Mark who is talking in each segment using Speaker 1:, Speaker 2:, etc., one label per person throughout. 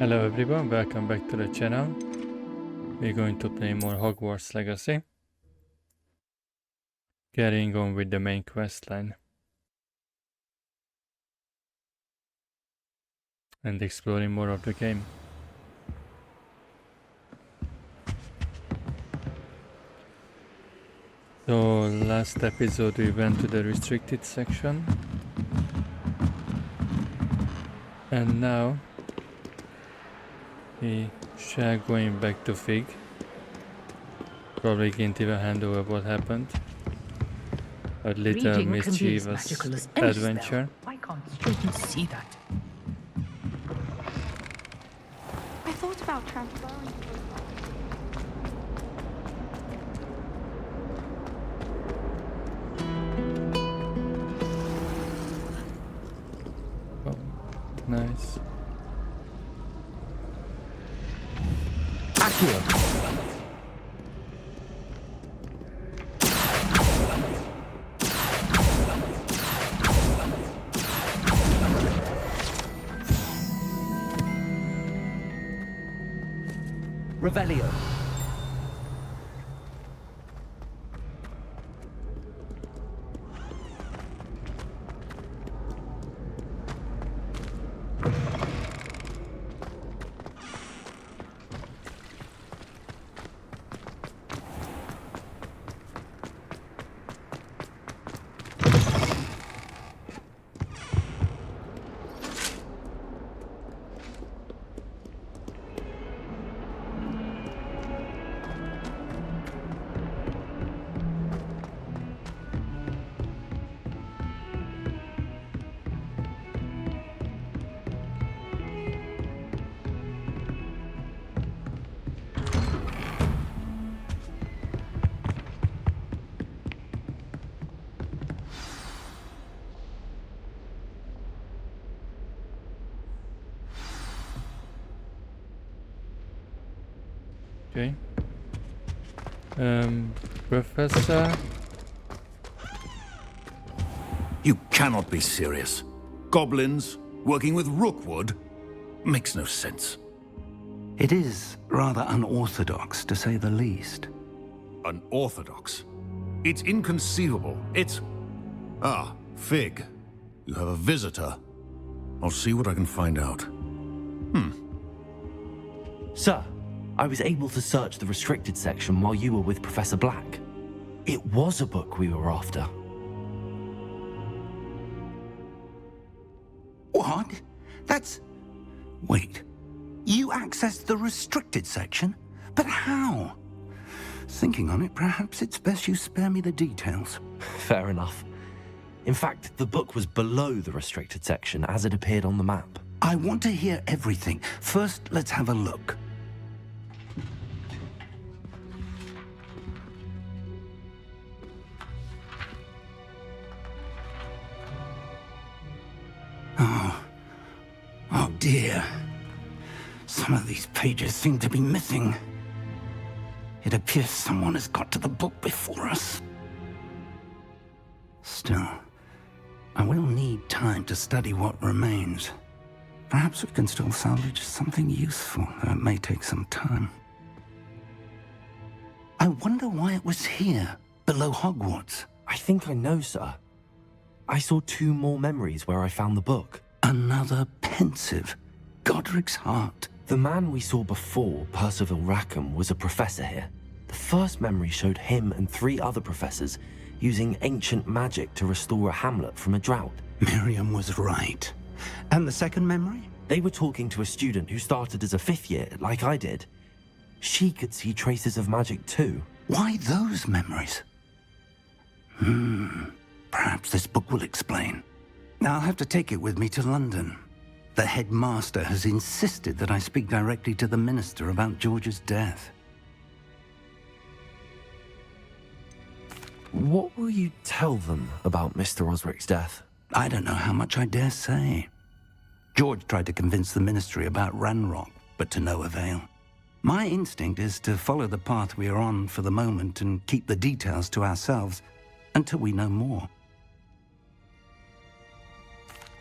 Speaker 1: Hello everyone, welcome back to the channel. We're going to play more Hogwarts Legacy. Carrying on with the main quest line. And exploring more of the game. So last episode we went to the restricted section. And now we shall going back to Fig. Probably can't even hand over what happened. A little
Speaker 2: Reading can be as
Speaker 1: mischievous
Speaker 2: magical as any
Speaker 1: adventure.
Speaker 2: spell. I can't straight see that.
Speaker 3: I thought about transferring.
Speaker 1: Oh, nice.
Speaker 2: Accio! Revelio.
Speaker 1: Okay. Professor.
Speaker 4: You cannot be serious. Goblins working with Rookwood makes no sense.
Speaker 5: It is rather unorthodox, to say the least.
Speaker 4: Unorthodox. It's inconceivable. It's... Ah, Fig. You have a visitor. I'll see what I can find out.
Speaker 6: Sir, I was able to search the restricted section while you were with Professor Black. It was a book we were after.
Speaker 5: What? That's... Wait. You accessed the restricted section? But how? Thinking on it, perhaps it's best you spare me the details.
Speaker 6: Fair enough. In fact, the book was below the restricted section as it appeared on the map.
Speaker 5: I want to hear everything. First, let's have a look. Oh dear. Some of these pages seem to be missing. It appears someone has got to the book before us. Still, I will need time to study what remains. Perhaps we can still salvage something useful, though it may take some time. I wonder why it was here, below Hogwarts.
Speaker 6: I think I know, sir. I saw 2 more memories where I found the book.
Speaker 5: Another pensive. Godric's heart.
Speaker 6: The man we saw before, Percival Rackham, was a professor here. The first memory showed him and 3 other professors using ancient magic to restore a hamlet from a drought.
Speaker 5: Miriam was right. And the second memory?
Speaker 6: They were talking to a student who started as a 5th year, like I did. She could see traces of magic too.
Speaker 5: Why those memories? Perhaps this book will explain. Now I'll have to take it with me to London. The headmaster has insisted that I speak directly to the minister about George's death.
Speaker 6: What will you tell them about Mr. Osric's death?
Speaker 5: I don't know how much I dare say. George tried to convince the ministry about Ranrock, but to no avail. My instinct is to follow the path we are on for the moment and keep the details to ourselves until we know more.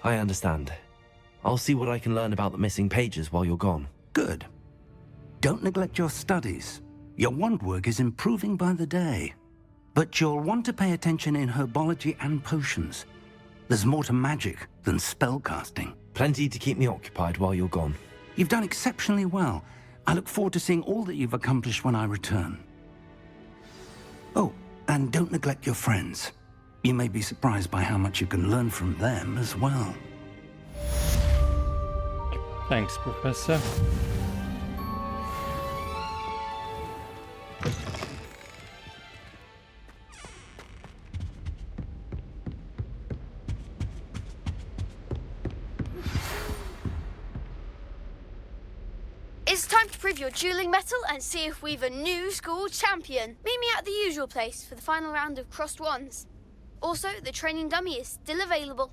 Speaker 6: I understand. I'll see what I can learn about the missing pages while you're gone.
Speaker 5: Good. Don't neglect your studies. Your wand work is improving by the day. But you'll want to pay attention in herbology and potions. There's more to magic than spellcasting.
Speaker 6: Plenty to keep me occupied while you're gone.
Speaker 5: You've done exceptionally well. I look forward to seeing all that you've accomplished when I return. Oh, and don't neglect your friends. You may be surprised by how much you can learn from them as well.
Speaker 1: Thanks, Professor.
Speaker 7: It's time to prove your dueling mettle and see if we've a new school champion. Meet me at the usual place for the final round of crossed wands. Also, the training dummy is still available.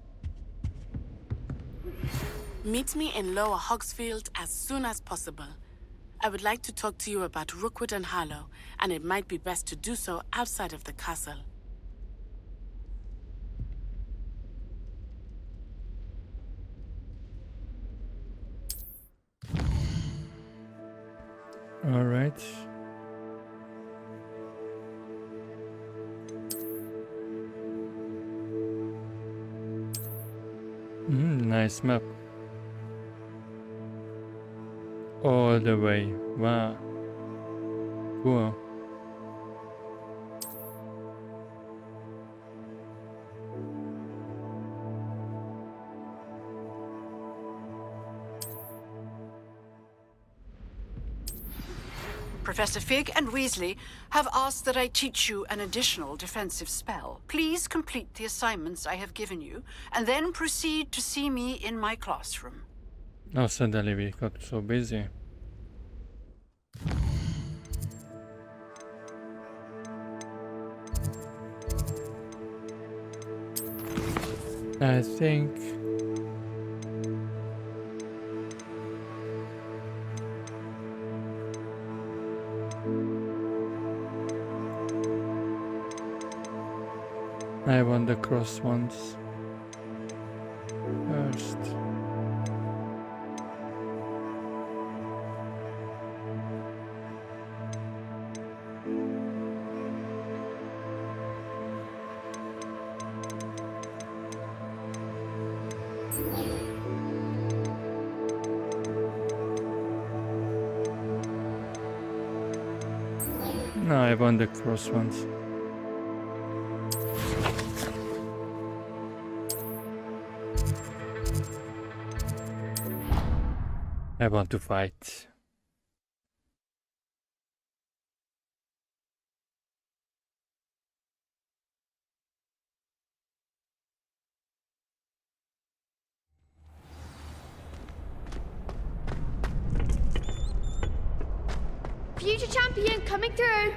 Speaker 8: Meet me in Lower Hogsfield as soon as possible. I would like to talk to you about Rookwood and Harlow, and it might be best to do so outside of the castle.
Speaker 1: All right. Nice map. All the way. Wow. Cool.
Speaker 9: Professor Fig and Weasley have asked that I teach you an additional defensive spell. Please complete the assignments I have given you, and then proceed to see me in my classroom.
Speaker 1: Oh, suddenly we got so busy. I think I want the cross ones first. No, I want the cross ones. I want to fight.
Speaker 7: Future champion coming through.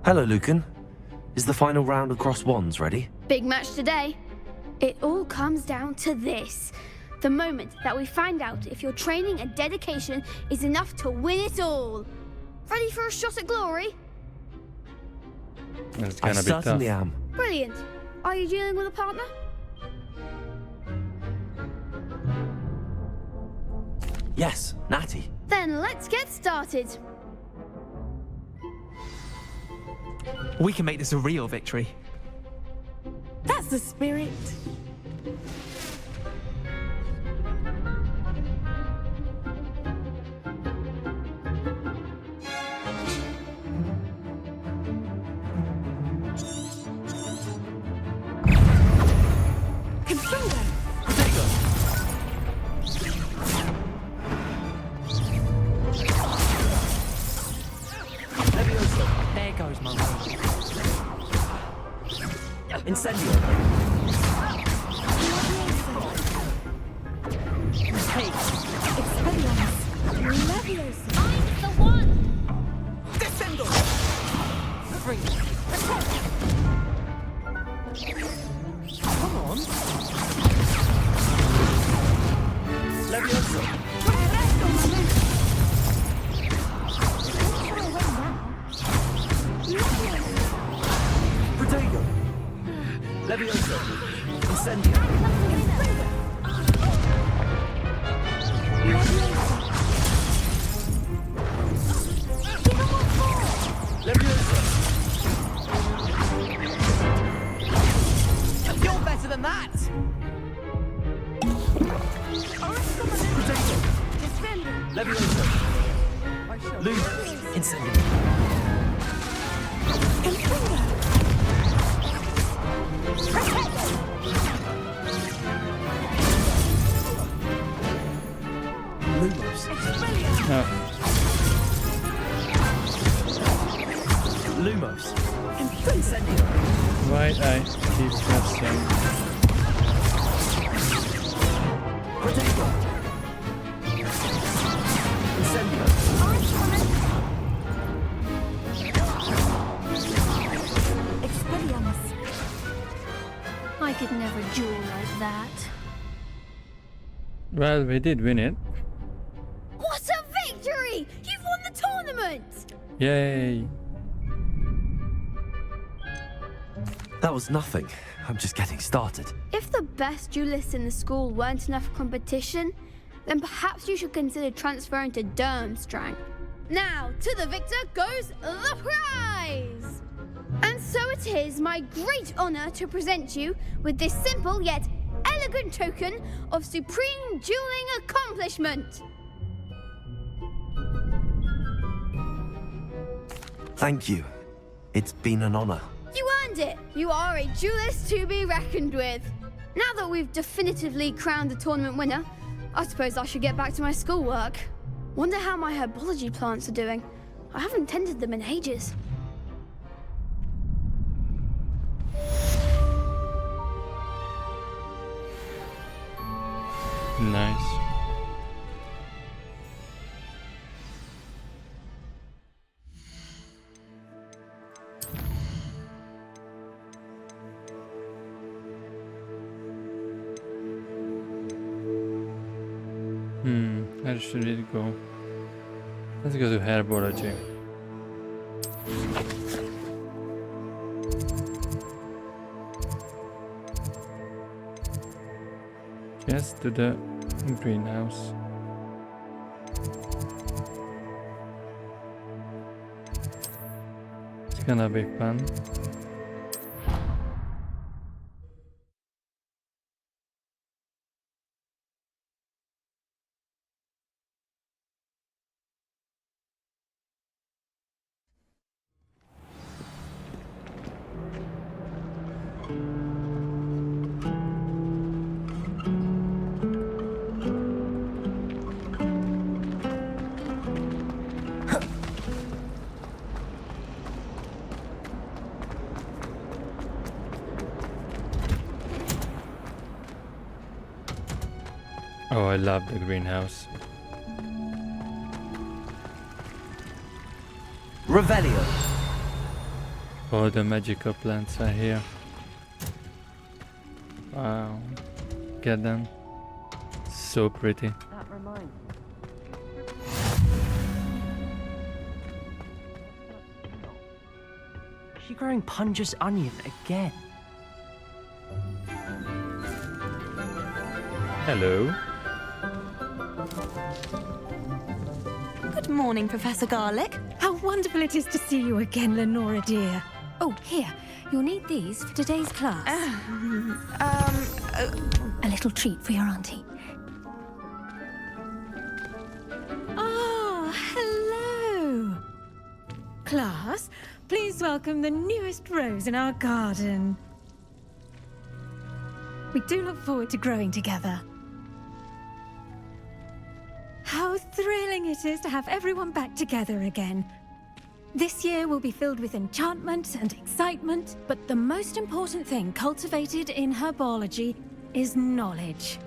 Speaker 6: Hello, Lucan. Is the final round of crossed wands ready?
Speaker 7: Big match today. It all comes down to this. The moment that we find out if your training and dedication is enough to win it all. Ready for a shot at glory?
Speaker 1: It's
Speaker 6: I
Speaker 1: gonna be tough.
Speaker 6: certainly am.
Speaker 7: Brilliant. Are you dealing with a partner?
Speaker 6: Yes, Natty.
Speaker 7: Then let's get started.
Speaker 2: We can make this a real victory.
Speaker 8: That's the spirit.
Speaker 2: There goes my way.
Speaker 6: Incendio.
Speaker 2: Hey,
Speaker 7: I'm the one!
Speaker 9: Descendo!
Speaker 2: free. Come on.
Speaker 6: Protego. Leviosa! Incendio! Leviosa!
Speaker 2: You're better than that!
Speaker 6: Leviosa! Luma! Incendio! Lumos!
Speaker 1: No.
Speaker 6: Lumos! Incendio!
Speaker 1: Why I keep pressing?
Speaker 6: Protector! Incendio!
Speaker 3: Expelliarmus. I could never duel like that.
Speaker 1: Well, we did win it.
Speaker 7: What a victory! You've won the tournament!
Speaker 1: Yay!
Speaker 6: That was nothing. I'm just getting started.
Speaker 7: If the best duelists in the school weren't enough for competition, then perhaps you should consider transferring to Durmstrang. Now, to the victor goes the prize! And so it is my great honor to present you with this simple yet elegant token of supreme dueling accomplishment.
Speaker 6: Thank you. It's been an honor.
Speaker 7: You earned it! You are a duelist to be reckoned with. Now that we've definitively crowned the tournament winner, I suppose I should get back to my schoolwork. Wonder how my herbology plants are doing. I haven't tended them in ages.
Speaker 1: Nice. Where should it go? Let's go to herbology. Yes, to the greenhouse. It's gonna be fun. Oh, I love the greenhouse.
Speaker 6: Revelio.
Speaker 1: All the magical plants are here. Wow. Get them. So pretty.
Speaker 10: That reminds me. Is she growing Punja's onion again?
Speaker 1: Hello.
Speaker 11: Good morning, Professor Garlick. How wonderful it is to see you again, Lenora dear. Oh, here. You'll need these for today's class. A little treat for your auntie.
Speaker 12: Oh, hello. Class, please welcome the newest rose in our garden. We do look forward to growing together. How thrilling it is to have everyone back together again. This year will be filled with enchantment and excitement, but the most important thing cultivated in herbology is knowledge.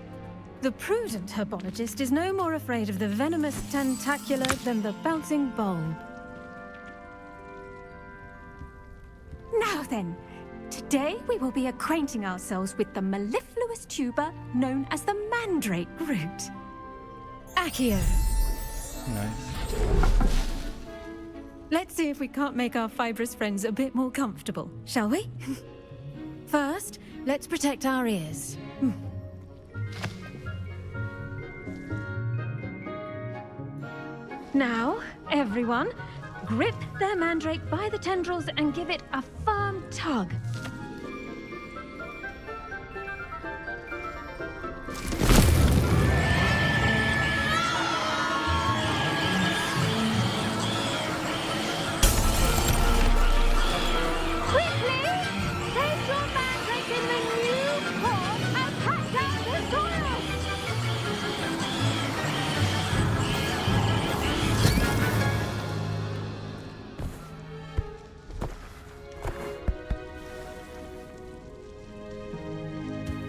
Speaker 12: The prudent herbologist is no more afraid of the venomous tentacula than the bouncing bulb. Now then, today we will be acquainting ourselves with the mellifluous tuber known as the mandrake root. Accio.
Speaker 1: Nice.
Speaker 12: Let's see if we can't make our fibrous friends a bit more comfortable, shall we? First, let's protect our ears. Now, everyone, grip their mandrake by the tendrils and give it a firm tug. Quickly! Place your mandrake in the new pot and pack down the soil!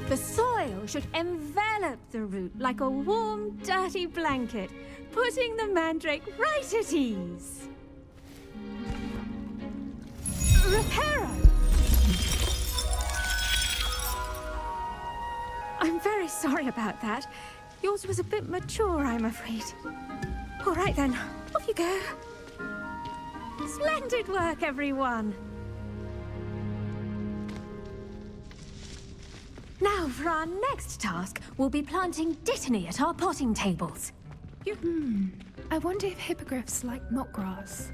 Speaker 12: The soil should envelop the root like a warm, dirty blanket, putting the mandrake right at ease. Reparo! I'm very sorry about that. Yours was a bit mature, I'm afraid. All right then, off you go. Splendid work, everyone. Now, for our next task, we'll be planting dittany at our potting tables.
Speaker 3: I wonder if hippogriffs like knotgrass.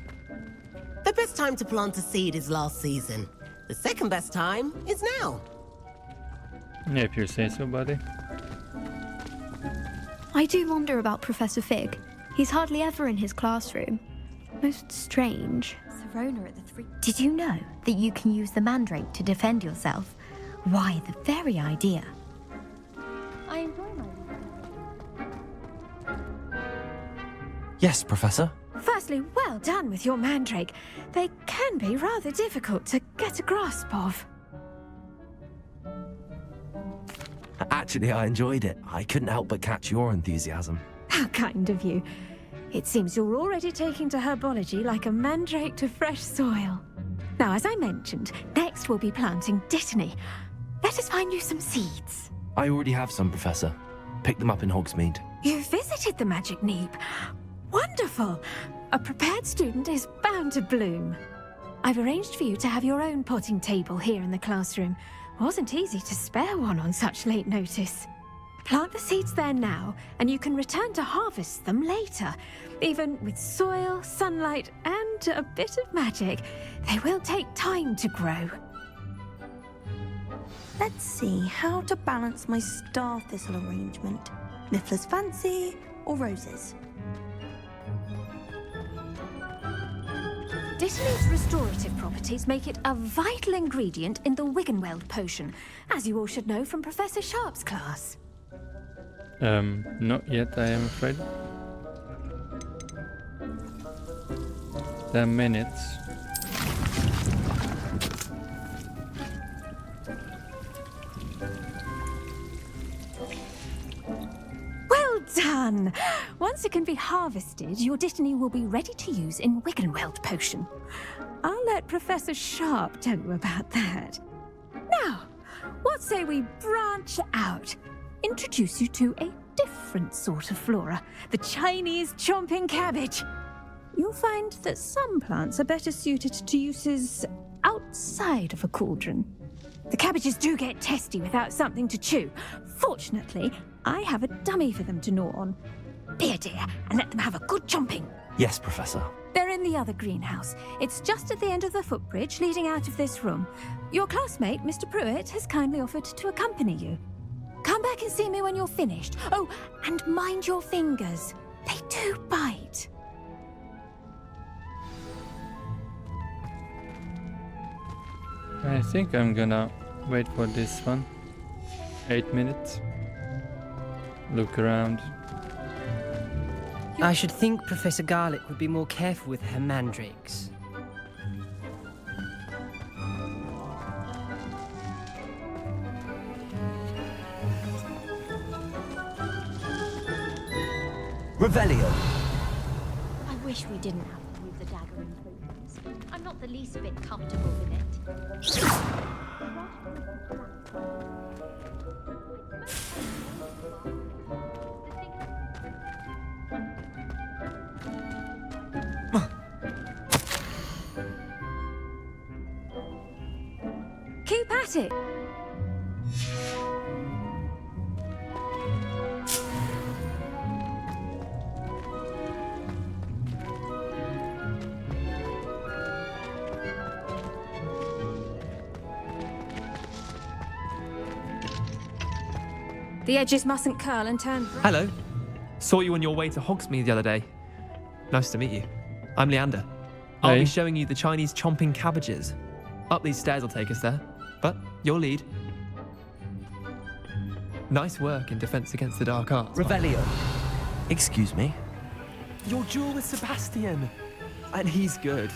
Speaker 13: The best time to plant a seed is last season. The second best time is now.
Speaker 1: Yeah, if you say so, buddy.
Speaker 14: I do wonder about Professor Fig. He's hardly ever in his classroom. Most strange.
Speaker 11: Serona at the 3. Did you know that you can use the mandrake to defend yourself? Why, the very idea. I enjoy my...
Speaker 6: Yes, Professor.
Speaker 12: Firstly, well done with your mandrake. They can be rather difficult to get a grasp of.
Speaker 6: Actually, I enjoyed it. I couldn't help but catch your enthusiasm.
Speaker 12: How kind of you. It seems you're already taking to herbology like a mandrake to fresh soil. Now, as I mentioned, next we'll be planting dittany. Let us find you some seeds.
Speaker 6: I already have some, Professor. Picked them up in Hogsmeade.
Speaker 12: You visited the Magic Neep. Wonderful! A prepared student is bound to bloom. I've arranged for you to have your own potting table here in the classroom. Wasn't easy to spare one on such late notice. Plant the seeds there now, and you can return to harvest them later. Even with soil, sunlight, and a bit of magic, they will take time to grow.
Speaker 15: Let's see how to balance my star thistle arrangement. Niffler's fancy or roses?
Speaker 12: Dittany's restorative properties make it a vital ingredient in the Wiggenweld potion, as you all should know from Professor Sharp's class.
Speaker 1: Not yet, I am afraid. 10 minutes.
Speaker 12: Well done! Once it can be harvested, your dittany will be ready to use in Wiggenweld potion. I'll let Professor Sharp tell you about that. Now, what say we branch out? Introduce you to a different sort of flora, the Chinese chomping cabbage. You'll find that some plants are better suited to uses outside of a cauldron. The cabbages do get testy without something to chew. Fortunately, I have a dummy for them to gnaw on. Be a dear and let them have a good chomping.
Speaker 6: Yes, Professor.
Speaker 12: They're in the other greenhouse. It's just at the end of the footbridge leading out of this room. Your classmate, Mr. Pruitt, has kindly offered to accompany you. Come back and see me when you're finished. Oh, and mind your fingers. They do bite.
Speaker 1: I think I'm gonna wait for this one. 8 minutes. Look around.
Speaker 10: I should think Professor Garlick would be more careful with her mandrakes.
Speaker 6: Revelio.
Speaker 11: I wish we didn't have to move the dagger in potions. I'm not the least bit comfortable with it.
Speaker 12: Keep at it. The edges mustn't curl and turn.
Speaker 2: Hello. Saw you on your way to Hogsmeade the other day. Nice to meet you. I'm Leander. I'll
Speaker 1: Hey.
Speaker 2: be showing you the Chinese chomping cabbages. Up these stairs will take us there, but your lead. Nice work in defense against the dark arts.
Speaker 6: Revelio. Excuse me?
Speaker 2: Your duel with Sebastian. And he's good.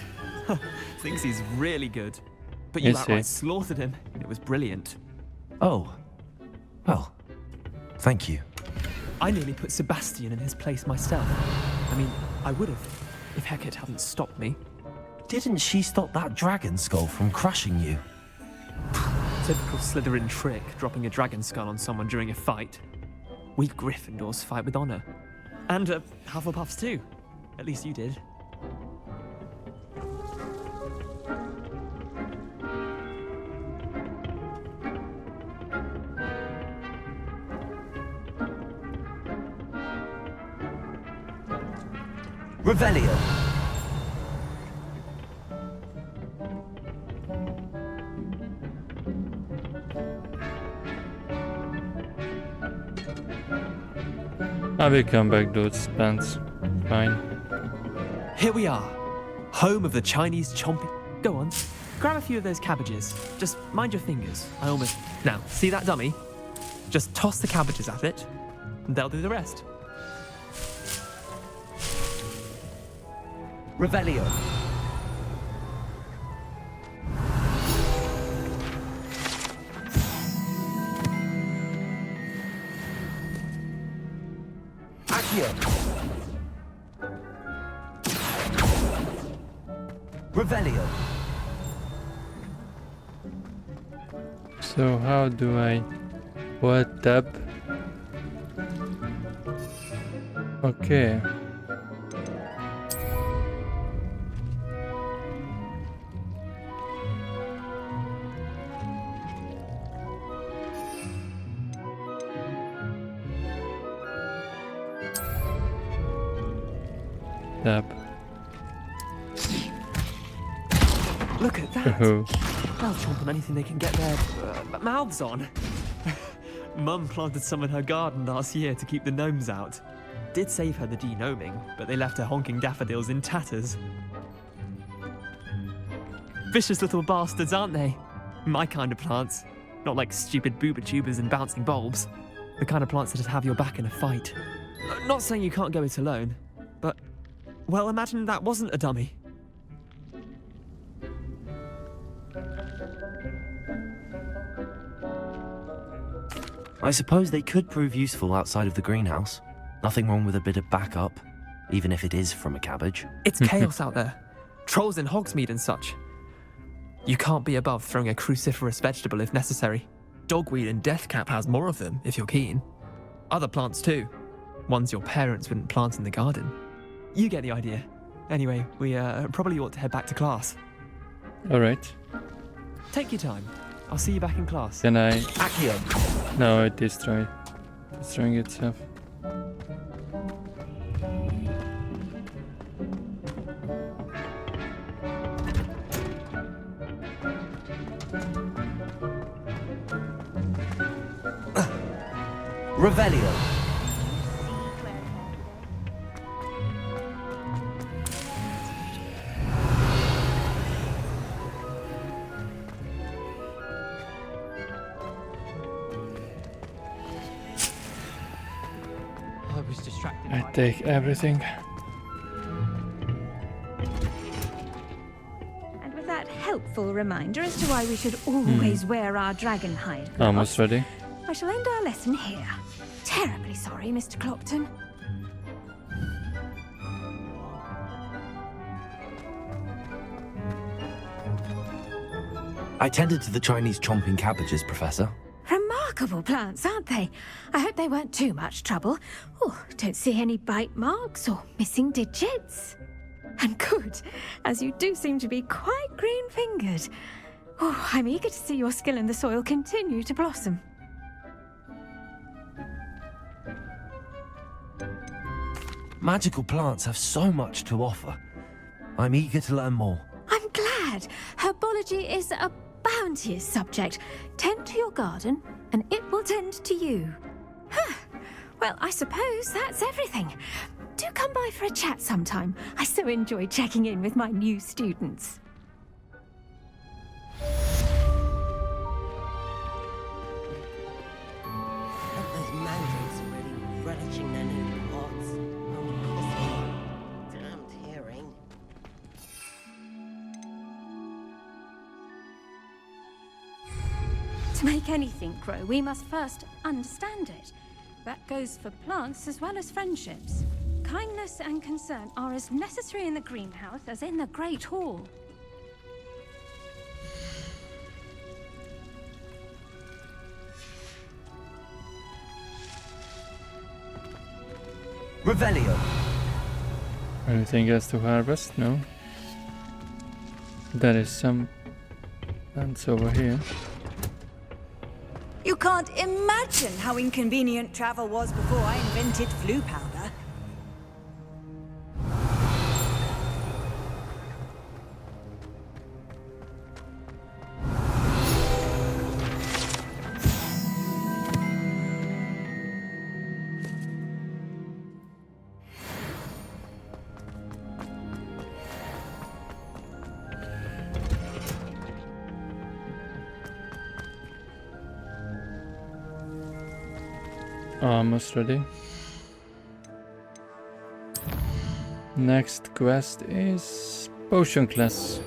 Speaker 2: Thinks he's really good. But you
Speaker 1: Is he?
Speaker 2: outright slaughtered him. It was brilliant.
Speaker 6: Oh. Well, thank you.
Speaker 2: I nearly put Sebastian in his place myself. I mean, I would have, if Hecate hadn't stopped me.
Speaker 6: Didn't she stop that dragon skull from crushing you?
Speaker 2: Typical Slytherin trick, dropping a dragon skull on someone during a fight. We Gryffindors fight with honor. And Hufflepuffs too. At least you did.
Speaker 6: Revelio.
Speaker 1: I will come back, dudes. Pants. Fine.
Speaker 2: Here we are. Home of the Chinese chomping. Go on. Grab a few of those cabbages. Just mind your fingers. I almost... Now, see that dummy? Just toss the cabbages at it, and they'll do the rest.
Speaker 6: Revelio. Accio. Revelio.
Speaker 1: So how do I... What up? Okay. Tap.
Speaker 2: Look at that.
Speaker 1: Oh.
Speaker 2: They'll chomp on anything they can get their mouths on. Mum planted some in her garden last year to keep the gnomes out. Did save her the de-gnoming, but they left her honking daffodils in tatters. Vicious little bastards, aren't they? My kind of plants. Not like stupid booba tubers and bouncing bulbs. The kind of plants that'd have your back in a fight. Not saying you can't go it alone, but... Well, imagine that wasn't a dummy.
Speaker 6: I suppose they could prove useful outside of the greenhouse. Nothing wrong with a bit of backup, even if it is from a cabbage.
Speaker 2: It's chaos out there. Trolls in Hogsmeade and such. You can't be above throwing a cruciferous vegetable if necessary. Dogweed and deathcap has more of them, if you're keen. Other plants too. Ones your parents wouldn't plant in the garden. You get the idea. Anyway, we probably ought to head back to class.
Speaker 1: Alright.
Speaker 2: Take your time. I'll see you back in class.
Speaker 1: Can I...
Speaker 6: Accio.
Speaker 1: No, it destroying itself.
Speaker 6: Revelio.
Speaker 2: I was distracted
Speaker 1: I
Speaker 2: by...
Speaker 1: take everything.
Speaker 11: And with that helpful reminder as to why we should always wear our dragon hide gloves,
Speaker 1: Almost ready.
Speaker 11: I shall end our lesson here. Terribly sorry, Mr. Clopton.
Speaker 6: I tended to the Chinese chomping cabbages, Professor.
Speaker 12: Remarkable plants, aren't they? I hope they weren't too much trouble. Oh, don't see any bite marks or missing digits. And good, as you do seem to be quite green-fingered. Oh, I'm eager to see your skill in the soil continue to blossom.
Speaker 6: Magical plants have so much to offer. I'm eager to learn more.
Speaker 12: I'm glad. Herbology is a bounteous subject. Tend to your garden, and it will tend to you. Well, I suppose that's everything. Do come by for a chat sometime. I so enjoy checking in with my new students.
Speaker 13: Those mandarins are really relishing their new pots. Damned hearing.
Speaker 12: To make anything grow, we must first understand it. That goes for plants as well as friendships. Kindness and concern are as necessary in the greenhouse as in the Great Hall.
Speaker 5: Revelio.
Speaker 1: Anything else to harvest? No. There is some plants over here.
Speaker 16: You can't imagine how inconvenient travel was before I invented flu powder.
Speaker 1: Almost ready. Next quest is potion class.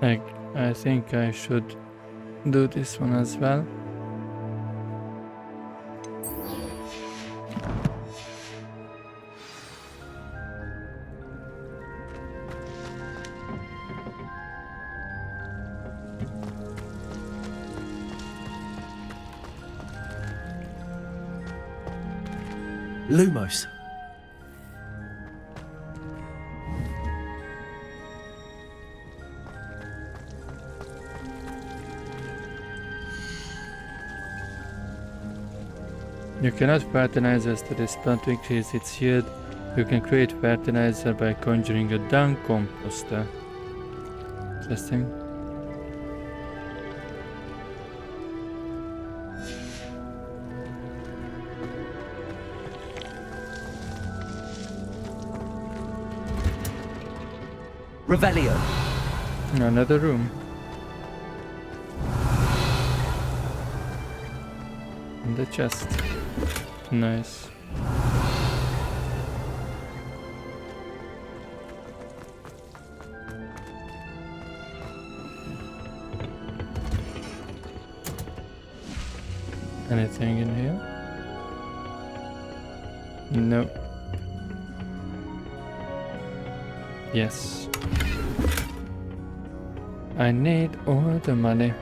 Speaker 1: I think I should do this one as well.
Speaker 6: Lumos.
Speaker 1: You cannot fertilizers to this plant to increase its yield. You can create fertilizer by conjuring a dung composter. Interesting.
Speaker 5: Revelio.
Speaker 1: Another room. And the chest. Nice. Anything in here? No. Yes. I need all the money.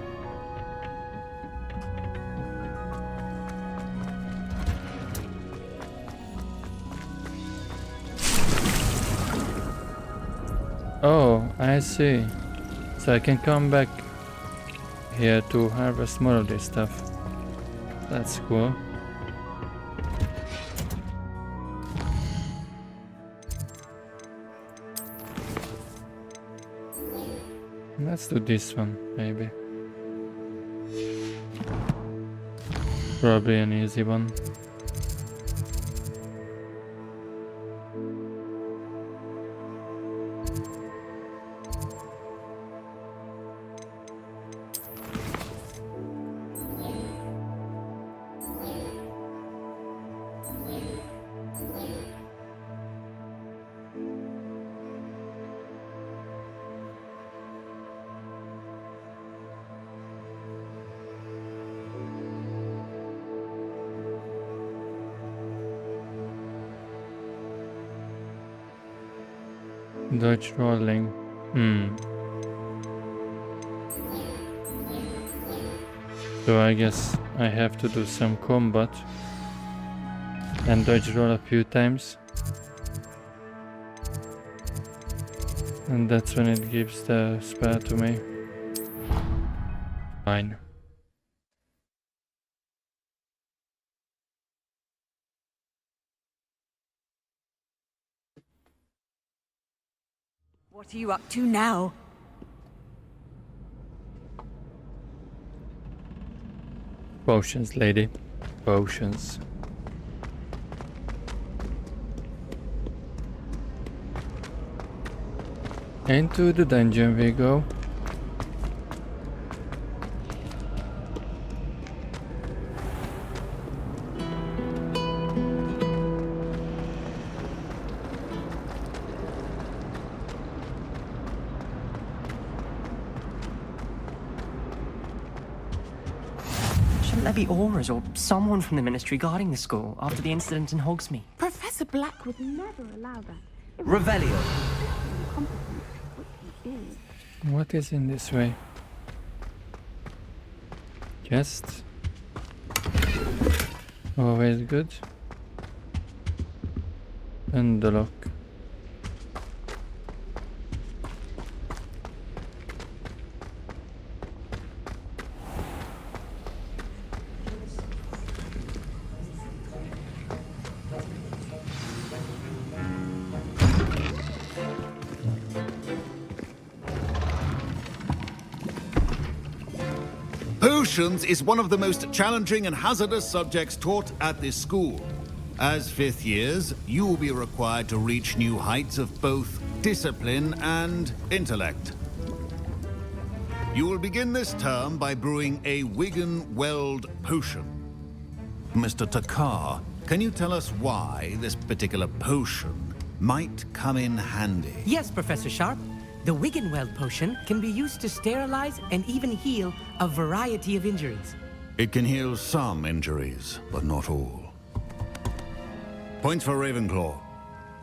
Speaker 1: Oh, I see. So I can come back here to harvest more of this stuff. That's cool. Let's do this one, maybe. Probably an easy one. Dodge rolling. So I guess I have to do some combat and dodge roll a few times. And that's when it gives the spell to me. Fine.
Speaker 16: What are you up to now?
Speaker 1: Potions, lady. Potions. Into the dungeon we go.
Speaker 10: Shouldn't there be auras or someone from the Ministry guarding the school after the incident in Hogsmeade?
Speaker 17: Professor Black would never allow that.
Speaker 10: Revelio.
Speaker 1: What is in this way? Chest. Always good. And the lock.
Speaker 4: Potions is one of the most challenging and hazardous subjects taught at this school. As fifth years, you will be required to reach new heights of both discipline and intellect. You will begin this term by brewing a Wigan-Weld potion. Mr. Takar, can you tell us why this particular potion might come in handy?
Speaker 18: Yes, Professor Sharp. The Wiggenweld potion can be used to sterilize and even heal a variety of injuries.
Speaker 4: It can heal some injuries, but not all. Points for Ravenclaw.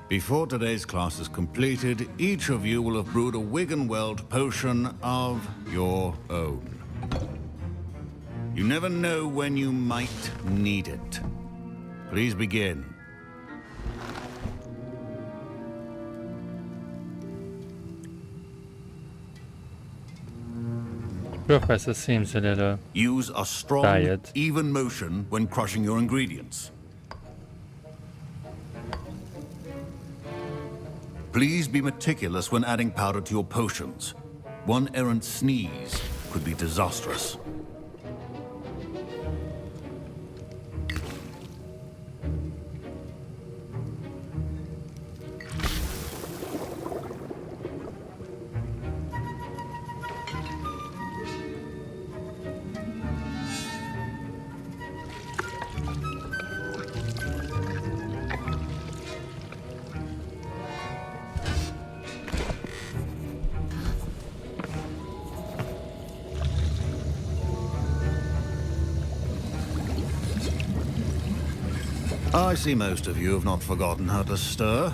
Speaker 4: Before today's class is completed, each of you will have brewed a Wiggenweld potion of your own. You never know when you might need it. Please begin.
Speaker 1: Professor seems a little
Speaker 4: Use a strong,
Speaker 1: tired.
Speaker 4: even motion when crushing your ingredients. Please be meticulous when adding powder to your potions. One errant sneeze could be disastrous. I see most of you have not forgotten how to stir.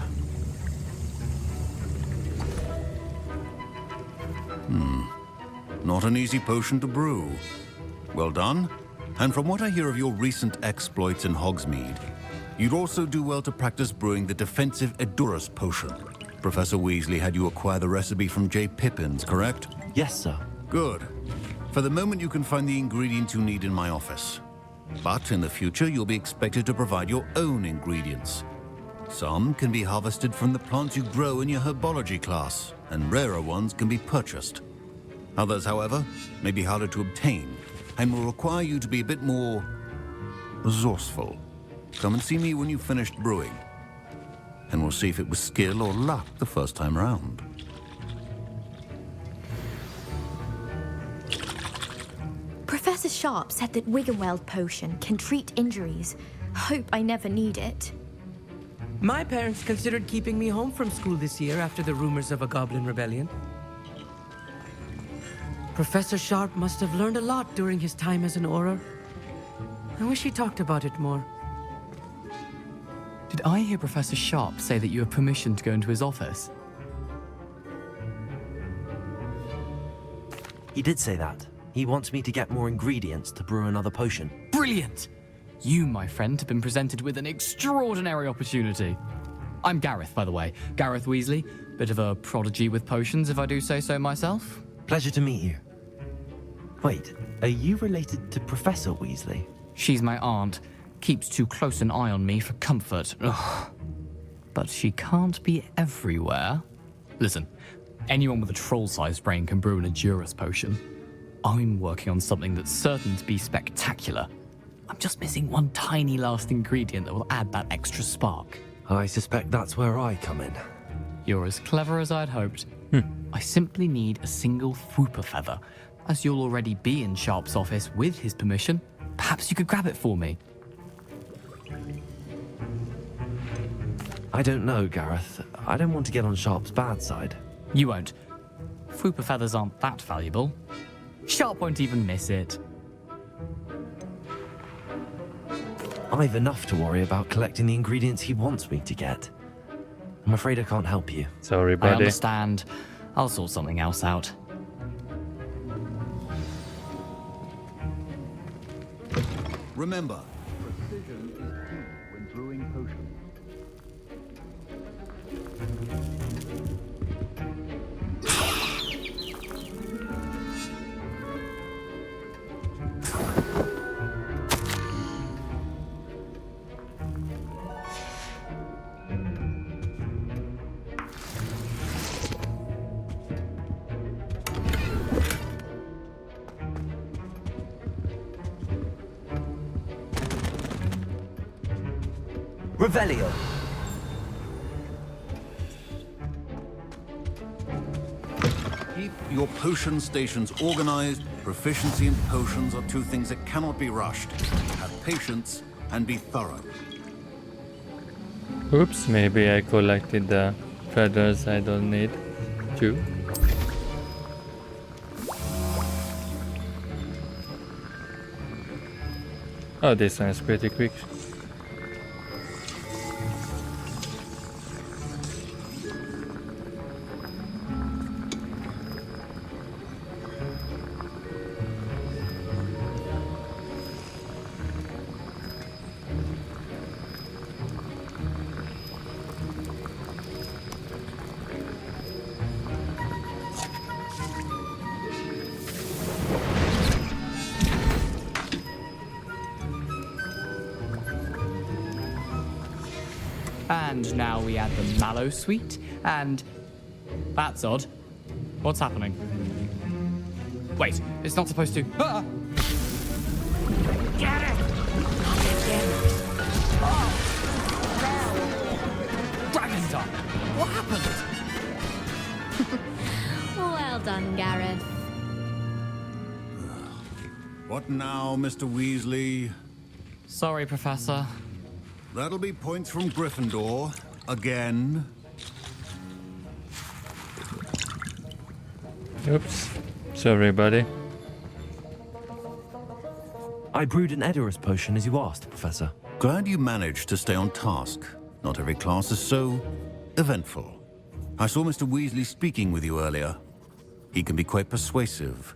Speaker 4: Not an easy potion to brew. Well done. And from what I hear of your recent exploits in Hogsmeade, you'd also do well to practice brewing the defensive Edurus potion. Professor Weasley had you acquire the recipe from J. Pippins, correct?
Speaker 6: Yes, sir.
Speaker 4: Good. For the moment, you can find the ingredients you need in my office. But in the future, you'll be expected to provide your own ingredients. Some can be harvested from the plants you grow in your herbology class, and rarer ones can be purchased. Others, however, may be harder to obtain, and will require you to be a bit more resourceful. Come and see me when you've finished brewing, and we'll see if it was skill or luck the first time around.
Speaker 14: Professor Sharp said that Wiggenweld potion can treat injuries. Hope I never need it.
Speaker 18: My parents considered keeping me home from school this year after the rumors of a goblin rebellion. Professor Sharp must have learned a lot during his time as an Auror. I wish he talked about it more.
Speaker 19: Did I hear Professor Sharp say that you have permission to go into his office?
Speaker 6: He did say that. He wants me to get more ingredients to brew another potion.
Speaker 19: Brilliant! You, my friend, have been presented with an extraordinary opportunity. I'm Gareth, by the way. Gareth Weasley. Bit of a prodigy with potions, if I do say so myself.
Speaker 6: Pleasure to meet you. Wait, are you related to Professor Weasley?
Speaker 19: She's my aunt. Keeps too close an eye on me for comfort. Ugh. But she can't be everywhere. Listen, Anyone with a troll-sized brain can brew an Edurus potion. I'm working on something that's certain to be spectacular. I'm just missing one tiny last ingredient that will add that extra spark.
Speaker 6: I suspect that's where I come in.
Speaker 19: You're as clever as I'd hoped. I simply need a single Fwooper feather. As you'll already be in Sharp's office with his permission, perhaps you could grab it for me.
Speaker 6: I don't know, Gareth. I don't want to get on Sharp's bad side.
Speaker 19: You won't. Fwooper feathers aren't that valuable. Sharp won't even miss it.
Speaker 6: I've enough to worry about collecting the ingredients he wants me to get. I'm afraid I can't help you.
Speaker 1: Sorry,
Speaker 19: I
Speaker 1: buddy.
Speaker 19: understand. I'll sort something else out.
Speaker 4: Remember, precision is key when brewing potions.
Speaker 6: Revelio.
Speaker 4: Keep your potion stations organized. Proficiency in potions are two things that cannot be rushed. Have patience and be thorough.
Speaker 1: Oops, maybe I collected the feathers I don't need to. Oh, this one is pretty quick.
Speaker 19: And now we add the mallow sweet, and... That's odd. What's happening? Wait, it's not supposed to... Ah!
Speaker 16: Get it!
Speaker 19: Dragon Dog! What happened?
Speaker 14: Well done, Gareth.
Speaker 4: What now, Mr. Weasley?
Speaker 19: Sorry, Professor.
Speaker 4: That'll be points from Gryffindor. Again.
Speaker 1: Oops. Sorry, buddy.
Speaker 6: I brewed an Edurus potion as you asked, Professor.
Speaker 4: Glad you managed to stay on task. Not every class is so eventful. I saw Mr. Weasley speaking with you earlier. He can be quite persuasive.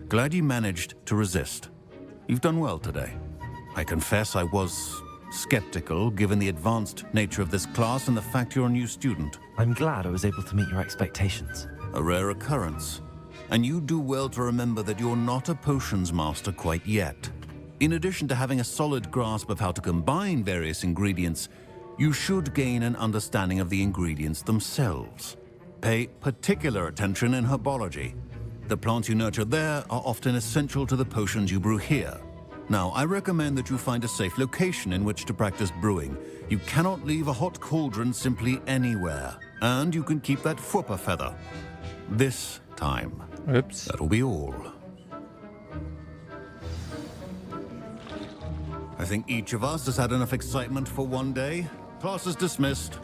Speaker 4: Glad you managed to resist. You've done well today. I confess I was skeptical, given the advanced nature of this class and the fact you're a new student.
Speaker 6: I'm glad I was able to meet your expectations.
Speaker 4: A rare occurrence. And you do well to remember that you're not a potions master quite yet. In addition to having a solid grasp of how to combine various ingredients, you should gain an understanding of the ingredients themselves. Pay particular attention in herbology. The plants you nurture there are often essential to the potions you brew here. Now, I recommend that you find a safe location in which to practice brewing. You cannot leave a hot cauldron simply anywhere. And you can keep that Fwooper feather. This time.
Speaker 1: Oops.
Speaker 4: That'll be all. I think each of us has had enough excitement for one day. Class is dismissed.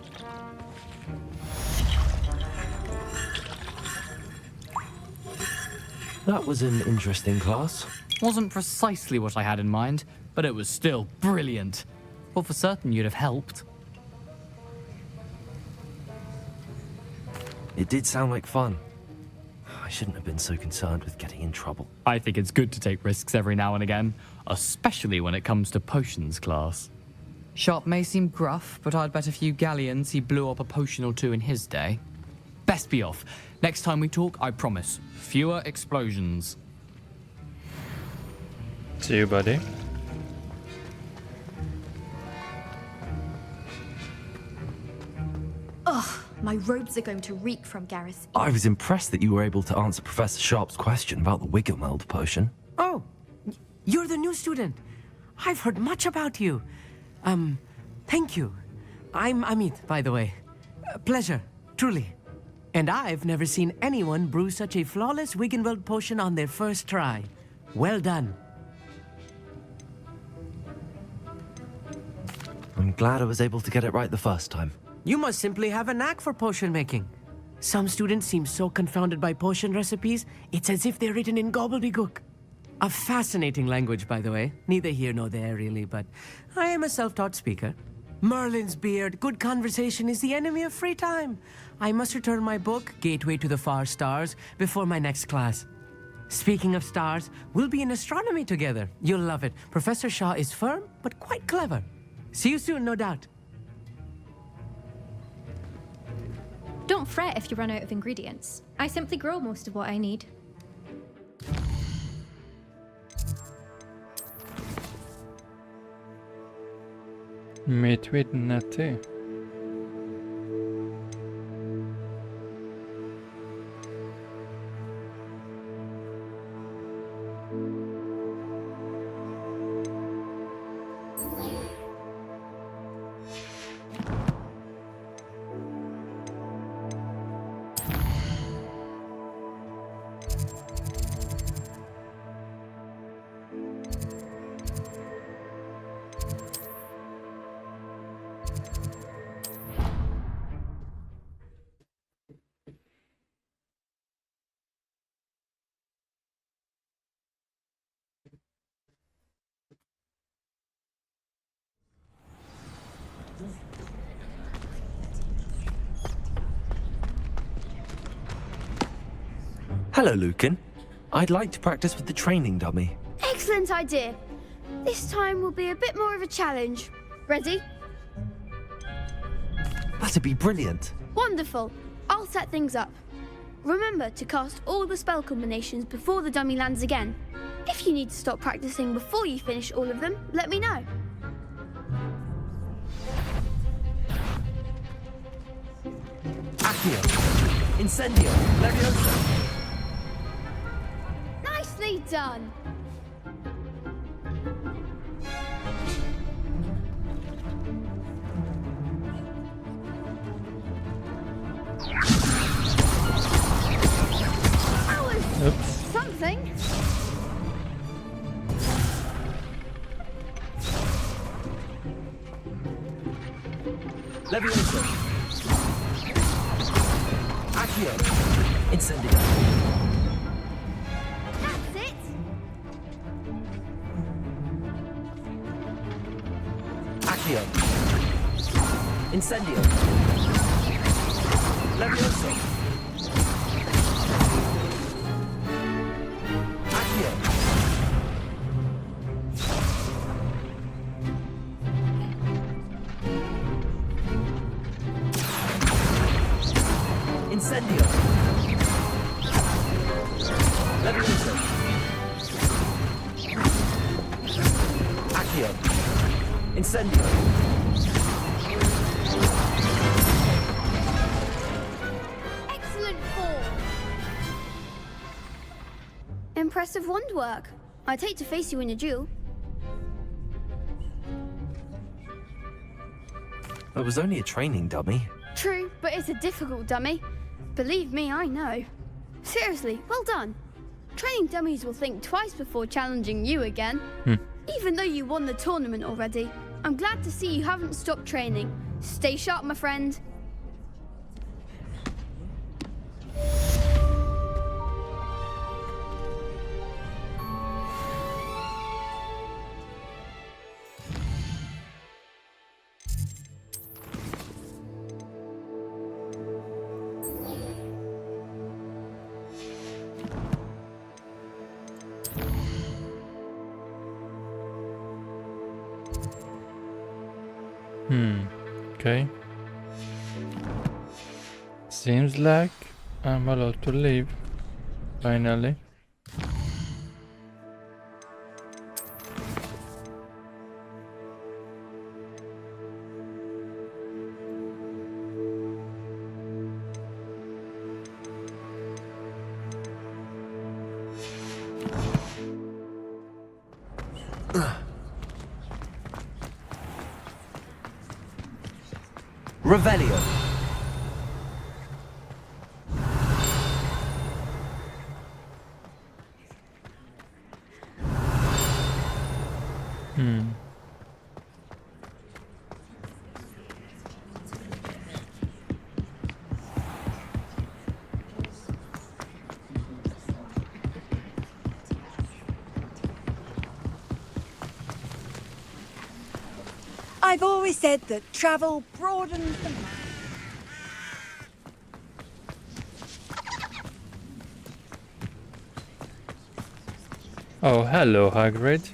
Speaker 6: That was an interesting class.
Speaker 19: Wasn't precisely what I had in mind, but it was still brilliant. Well, for certain you'd have helped.
Speaker 6: It did sound like fun. I shouldn't have been so concerned with getting in trouble.
Speaker 19: I think it's good to take risks every now and again, especially when it comes to potions class. Sharp may seem gruff, but I'd bet a few galleons he blew up a potion or two in his day. Best be off. Next time we talk, I promise, fewer explosions.
Speaker 1: See you, buddy.
Speaker 11: Ugh,
Speaker 14: My robes are going to reek from Gareth.
Speaker 6: I was impressed that you were able to answer Professor Sharp's question about the Wiggenweld potion.
Speaker 18: Oh, you're the new student. I've heard much about you. Thank you. I'm Amit, by the way. Pleasure, truly. And I've never seen anyone brew such a flawless Wiggenweld potion on their first try. Well done.
Speaker 6: I'm glad I was able to get it right the first time.
Speaker 18: You must simply have a knack for potion making. Some students seem so confounded by potion recipes, it's as if they're written in gobbledygook. A fascinating language, by the way. Neither here nor there, really, but I am a self-taught speaker. Merlin's beard, good conversation is the enemy of free time. I must return my book, Gateway to the Far Stars, before my next class. Speaking of stars, we'll be in astronomy together. You'll love it. Professor Shaw is firm, but quite clever. See you soon, no doubt.
Speaker 20: Don't fret if you run out of ingredients. I simply grow most of what I need.
Speaker 1: Meet with Natty.
Speaker 6: Hello, Lucan. I'd like to practice with the training dummy.
Speaker 7: Excellent idea. This time will be a bit more of a challenge. Ready?
Speaker 6: That'd be brilliant.
Speaker 7: Wonderful. I'll set things up. Remember to cast all the spell combinations before the dummy lands again. If you need to stop practicing before you finish all of them, let me know.
Speaker 6: Accio. Incendio. Leviosa.
Speaker 7: Nicely done. That was something.
Speaker 6: Leviosa. Accio. Incendio.
Speaker 7: That's it.
Speaker 6: Accio. Incendio. Leviosa. Accio. Incendio. Leviosa. Accio. Incendio.
Speaker 7: Excellent form. Impressive wand work. I'd hate to face you in a duel.
Speaker 6: It was only a training dummy.
Speaker 7: True, but it's a difficult dummy. Believe me, I know. Seriously, well done. Training dummies will think twice before challenging you again. Even though you won the tournament already, I'm glad to see you haven't stopped training. Stay sharp, my friend.
Speaker 1: Okay. Seems like I'm allowed to leave. Finally.
Speaker 6: Revelio.
Speaker 16: I've always said that travel broadens the mind.
Speaker 1: Oh, hello, Hagrid.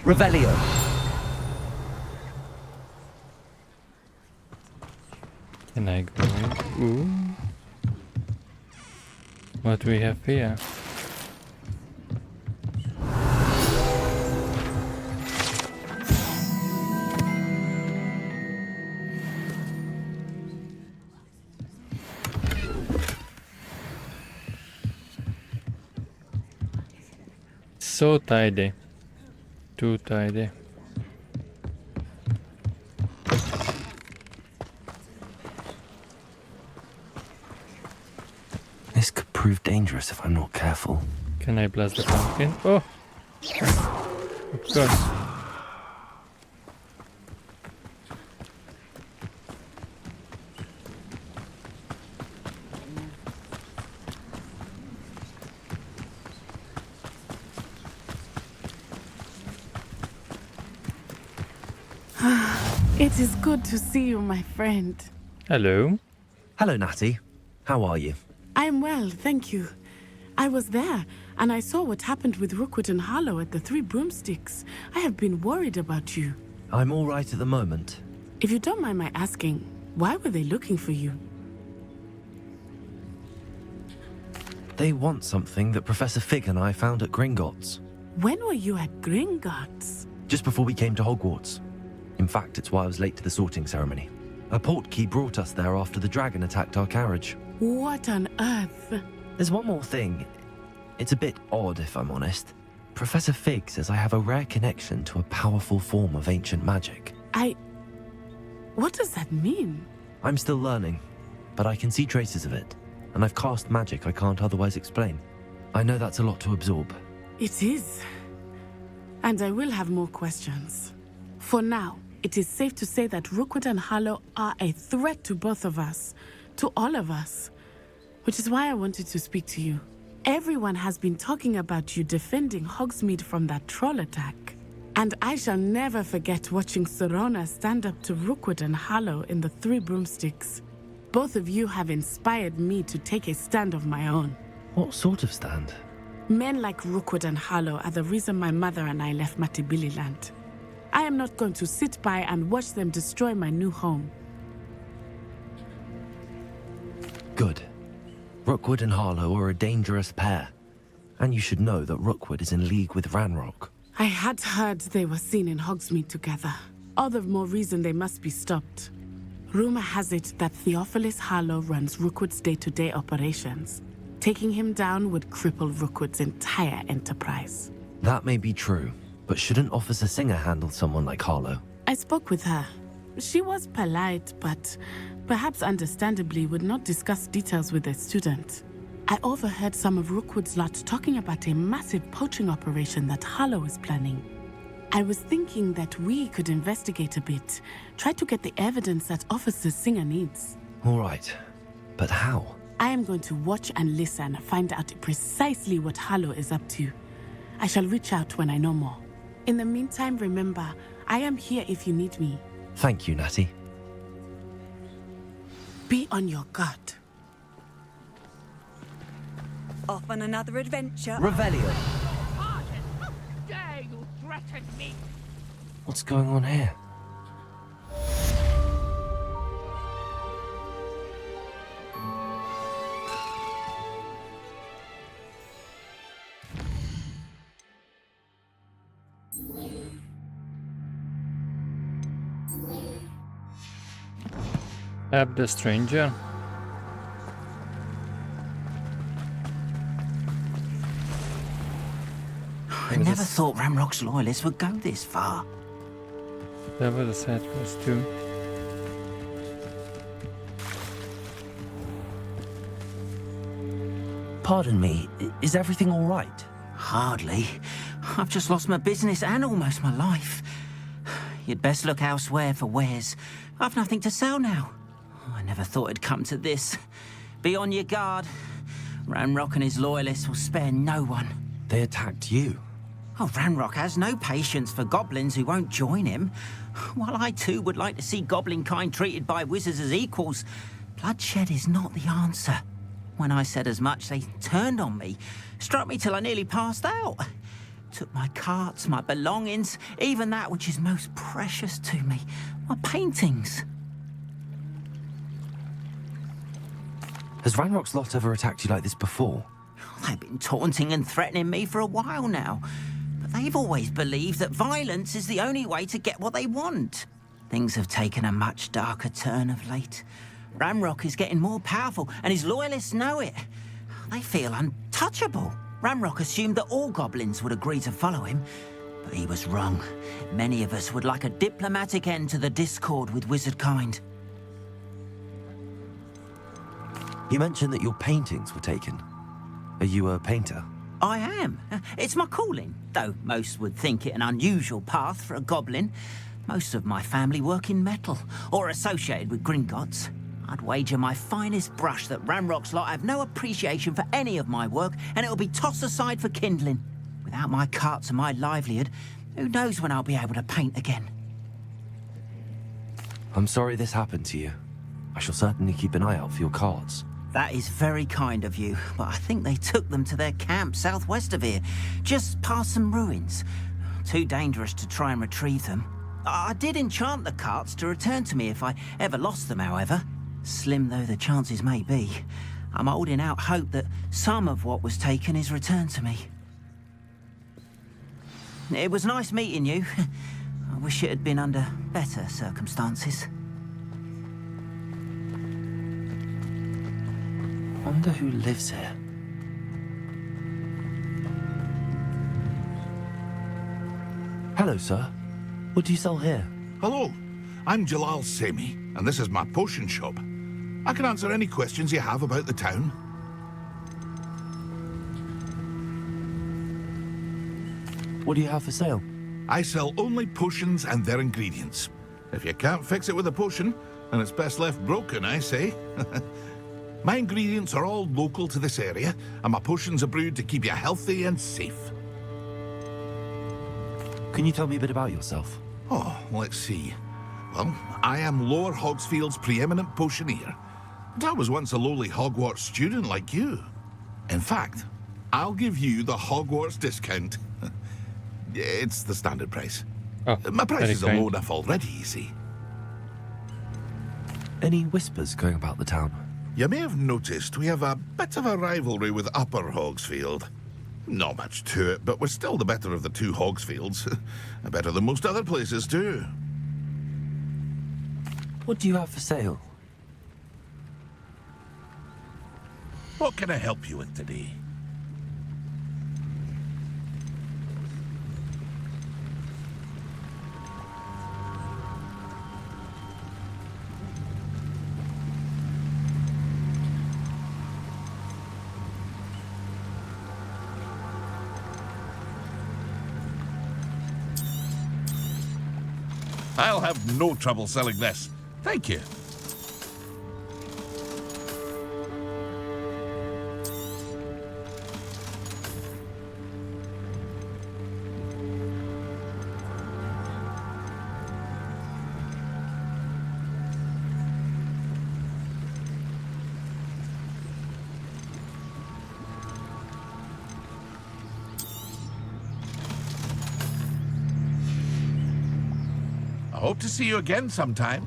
Speaker 6: Revelio.
Speaker 1: Can I go in? Ooh. What do we have here? So tidy. Too tidy.
Speaker 6: This could prove dangerous if I'm not careful.
Speaker 1: Can I blast the pumpkin? Oh! Of course.
Speaker 8: It is good to see you, my friend.
Speaker 1: Hello.
Speaker 6: Hello, Natty. How are you?
Speaker 8: I'm well, thank you. I was there, and I saw what happened with Rookwood and Harlow at the Three Broomsticks. I have been worried about you.
Speaker 6: I'm all right at the moment.
Speaker 8: If you don't mind my asking, why were they looking for you?
Speaker 6: They want something that Professor Fig and I found at Gringotts.
Speaker 8: When were you at Gringotts?
Speaker 6: Just before we came to Hogwarts. In fact, it's why I was late to the sorting ceremony. A portkey brought us there after the dragon attacked our carriage.
Speaker 8: What on earth?
Speaker 6: There's one more thing. It's a bit odd, if I'm honest. Professor Fig says I have a rare connection to a powerful form of ancient magic.
Speaker 8: What does that mean?
Speaker 6: I'm still learning, but I can see traces of it, and I've cast magic I can't otherwise explain. I know that's a lot to absorb.
Speaker 8: It is. And I will have more questions. For now, it is safe to say that Rookwood and Harlow are a threat to both of us, to all of us. Which is why I wanted to speak to you. Everyone has been talking about you defending Hogsmeade from that troll attack. And I shall never forget watching Serona stand up to Rookwood and Harlow in the Three Broomsticks. Both of you have inspired me to take a stand of my own.
Speaker 6: What sort of stand?
Speaker 8: Men like Rookwood and Harlow are the reason my mother and I left Matibililand. I am not going to sit by and watch them destroy my new home.
Speaker 6: Good. Rookwood and Harlow are a dangerous pair. And you should know that Rookwood is in league with Ranrock.
Speaker 8: I had heard they were seen in Hogsmeade together. All the more reason they must be stopped. Rumor has it that Theophilus Harlow runs Rookwood's day-to-day operations. Taking him down would cripple Rookwood's entire enterprise.
Speaker 6: That may be true, but shouldn't Officer Singer handle someone like Harlow?
Speaker 8: I spoke with her. She was polite, but perhaps understandably would not discuss details with a student. I overheard some of Rookwood's lot talking about a massive poaching operation that Harlow is planning. I was thinking that we could investigate a bit, try to get the evidence that Officer Singer needs.
Speaker 6: All right, but how?
Speaker 8: I am going to watch and listen, find out precisely what Harlow is up to. I shall reach out when I know more. In the meantime, remember, I am here if you need me.
Speaker 6: Thank you, Natty.
Speaker 8: Be on your guard.
Speaker 16: Off on another adventure.
Speaker 6: Revelio.
Speaker 21: How dare you threaten me?
Speaker 6: What's going on here?
Speaker 1: Help the stranger.
Speaker 9: I never thought Ramrock's loyalists would go this far.
Speaker 1: That was a sad quest too.
Speaker 6: Pardon me, is everything all right?
Speaker 9: Hardly. I've just lost my business and almost my life. You'd best look elsewhere for wares. I've nothing to sell now. I never thought it'd come to this. Be on your guard. Ranrock and his loyalists will spare no one.
Speaker 6: They attacked you?
Speaker 9: Oh, Ranrock has no patience for goblins who won't join him. While I too would like to see goblin kind treated by wizards as equals, bloodshed is not the answer. When I said as much, they turned on me, struck me till I nearly passed out. Took my carts, my belongings, even that which is most precious to me, my paintings.
Speaker 6: Has Ranrock's lot ever attacked you like this before?
Speaker 9: They've been taunting and threatening me for a while now. But they've always believed that violence is the only way to get what they want. Things have taken a much darker turn of late. Ranrock is getting more powerful, and his loyalists know it. They feel untouchable. Ranrock assumed that all goblins would agree to follow him, but he was wrong. Many of us would like a diplomatic end to the discord with wizard kind.
Speaker 6: You mentioned that your paintings were taken. Are you a painter?
Speaker 9: I am. It's my calling, though most would think it an unusual path for a goblin. Most of my family work in metal, or associated with Gringotts. I'd wager my finest brush that Ranrock's lot have no appreciation for any of my work, and it'll be tossed aside for kindling. Without my carts and my livelihood, who knows when I'll be able to paint again?
Speaker 6: I'm sorry this happened to you. I shall certainly keep an eye out for your cards.
Speaker 9: That is very kind of you, but I think they took them to their camp southwest of here, just past some ruins. Too dangerous to try and retrieve them. I did enchant the carts to return to me if I ever lost them, however. Slim though the chances may be, I'm holding out hope that some of what was taken is returned to me. It was nice meeting you. I wish it had been under better circumstances.
Speaker 6: Wonder who lives here. Hello, sir. What do you sell here?
Speaker 22: Hello, I'm Jalal Semi, and this is my potion shop. I can answer any questions you have about the town.
Speaker 6: What do you have for sale?
Speaker 22: I sell only potions and their ingredients. If you can't fix it with a potion, then it's best left broken, I say. My ingredients are all local to this area, and my potions are brewed to keep you healthy and safe.
Speaker 6: Can you tell me a bit about yourself?
Speaker 22: Oh, let's see. Well, I am Lower Hogsfield's preeminent potioneer. But I was once a lowly Hogwarts student like you. In fact, I'll give you the Hogwarts discount. It's the standard price.
Speaker 1: Oh,
Speaker 22: my prices are
Speaker 1: kind.
Speaker 22: low enough already, you see.
Speaker 6: Any whispers going about the town?
Speaker 22: You may have noticed we have a bit of a rivalry with Upper Hogsfield. Not much to it, but we're still the better of the two Hogsfields. Better than most other places, too.
Speaker 6: What do you have for sale?
Speaker 22: What can I help you with today? I'll have no trouble selling this. Thank you. I hope to see you again sometime.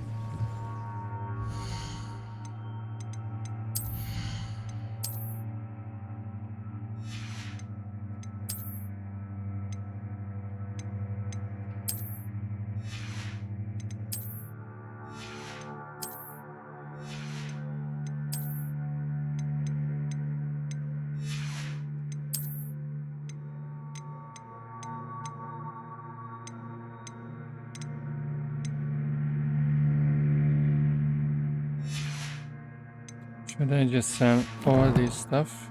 Speaker 1: Should I just sell all this stuff?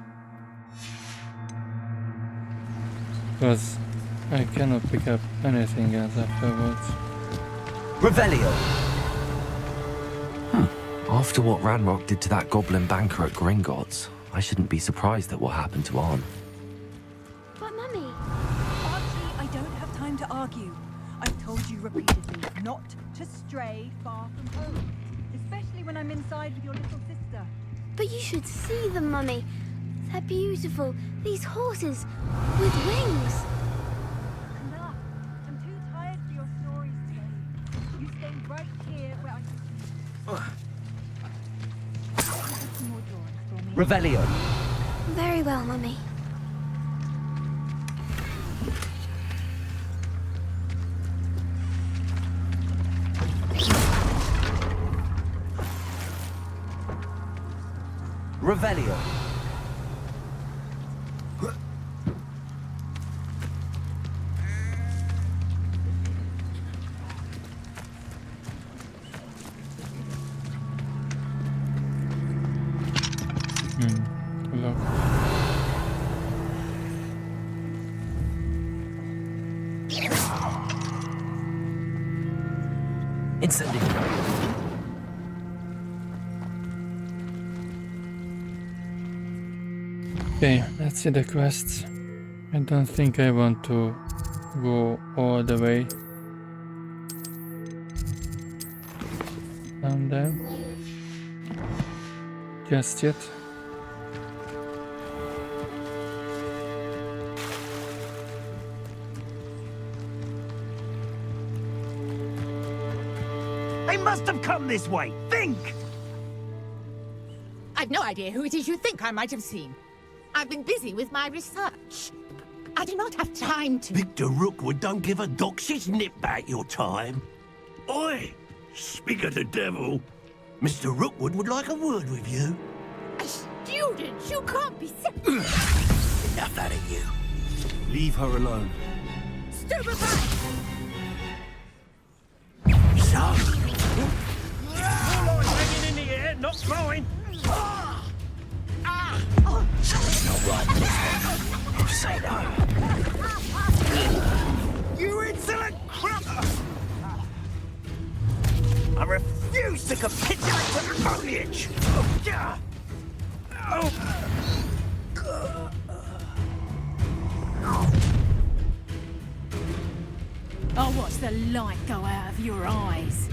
Speaker 1: Because I cannot pick up anything else afterwards.
Speaker 6: Revelio! After what Ranrock did to that goblin banker at Gringotts, I shouldn't be surprised at what happened to Arn.
Speaker 7: But Mummy...
Speaker 16: Archie, I don't have time to argue. I've told you repeatedly not to stray far from home. Especially when I'm inside with your little sister.
Speaker 7: But you should see them, Mummy. They're beautiful. These horses with wings.
Speaker 16: Enough. I'm too tired for your stories today. You stay right here where I can... Some more drawings for me.
Speaker 6: Revelio!
Speaker 7: Very well, Mummy.
Speaker 6: Revelio!
Speaker 1: Hello.
Speaker 6: Incendio!
Speaker 1: Okay, let's see the quests. I don't think I want to go all the way down there just yet.
Speaker 3: They must have come this way. Think!
Speaker 15: I've no idea who it is you think I might have seen. I've been busy with my research. I do not have time to...
Speaker 3: Victor Rookwood don't give a doxy's nip back your time. Oi! Speak of the devil. Mr. Rookwood would like a word with you.
Speaker 15: A student? You can't be...
Speaker 3: Enough out of you. Leave her alone.
Speaker 15: Stupefy!
Speaker 3: So? More light hanging in the air, not flowing. Something's not right with this one. I'll say no. You insolent crumper! I refuse to capitulate to foliage!
Speaker 16: I'll watch the light go out of your eyes.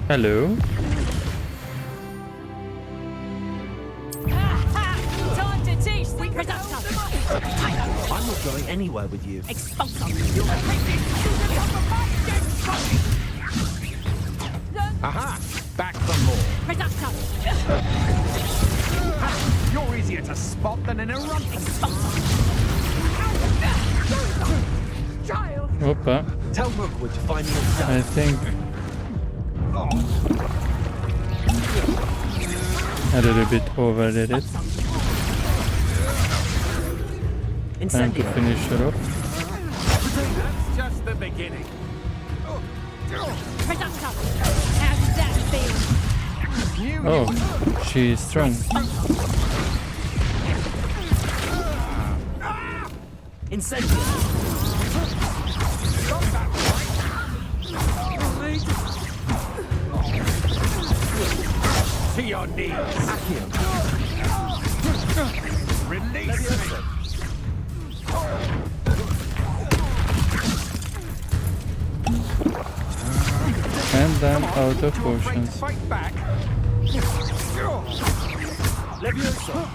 Speaker 1: Hello.
Speaker 16: Time to teach them.
Speaker 6: I'm not going anywhere with you.
Speaker 15: Expulse them.
Speaker 3: Aha! Back for more. You're easier to spot than an eruption.
Speaker 16: Child!
Speaker 1: Opa.
Speaker 6: Tell Rookwood to find me
Speaker 1: I think I did a bit overdid it. Time to finish her off.
Speaker 3: That's just the beginning.
Speaker 16: How does that feel?
Speaker 1: Oh, she's strong.
Speaker 6: Incendio!
Speaker 3: To your knees. Release me.
Speaker 1: And I'm out of potions.
Speaker 3: Fight back. Leviosa.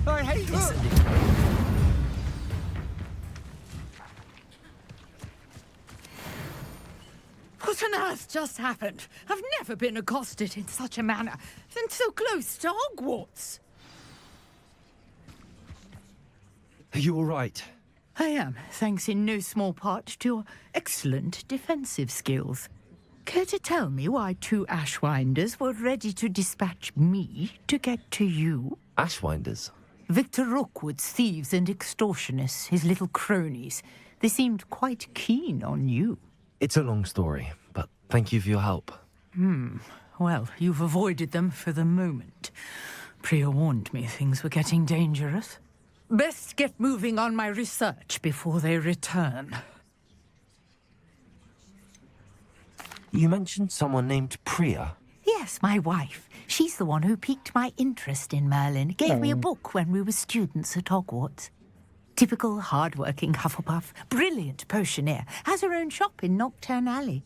Speaker 3: I hate her.
Speaker 15: What on earth just happened? I've never been accosted in such a manner, and so close to Hogwarts.
Speaker 6: Are you all right?
Speaker 15: I am, thanks in no small part to your excellent defensive skills. Care to tell me why two Ashwinders were ready to dispatch me to get to you?
Speaker 6: Ashwinders?
Speaker 15: Victor Rookwood's thieves and extortionists, his little cronies. They seemed quite keen on you.
Speaker 6: It's a long story, but thank you for your help.
Speaker 15: Well, you've avoided them for the moment. Priya warned me things were getting dangerous. Best get moving on my research before they return.
Speaker 6: You mentioned someone named Priya.
Speaker 15: Yes, my wife. She's the one who piqued my interest in Merlin. Gave me a book when we were students at Hogwarts. Typical hard-working Hufflepuff, brilliant potioneer, has her own shop in Nocturne Alley.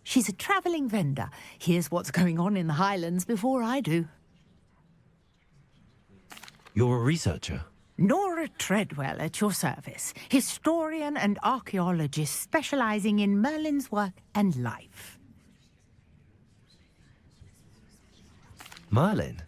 Speaker 15: She's a travelling vendor. Hears what's going on in the Highlands before I do.
Speaker 6: You're a researcher?
Speaker 15: Nora Treadwell at your service. Historian and archaeologist specialising in Merlin's work and life.
Speaker 6: Merlin?